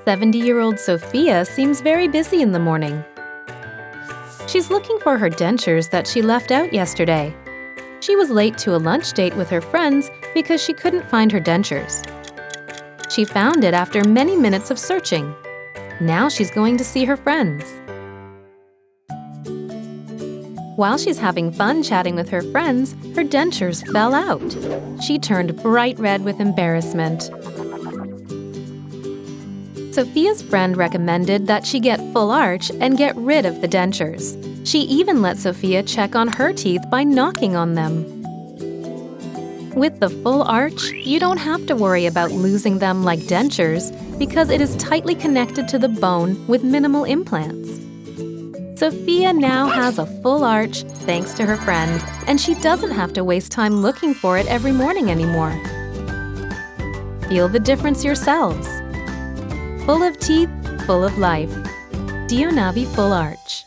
70-year-old Sophia seems very busy in the morning. She's looking for her dentures that she left out yesterday. She was late to a lunch date with her friends because she couldn't find her dentures. She found it after many minutes of searching. Now she's going to see her friends. While she's having fun chatting with her friends, her dentures fell out. She turned bright red with embarrassment. Sophia's friend recommended that she get full arch and get rid of the dentures. She even let Sophia check on her teeth by knocking on them. With the full arch, you don't have to worry about losing them like dentures because it is tightly connected to the bone with minimal implants. Sophia now has a full arch thanks to her friend, and she doesn't have to waste time looking for it every morning anymore. Feel the difference yourselves. Full of teeth, full of life. DIOnavi Full Arch.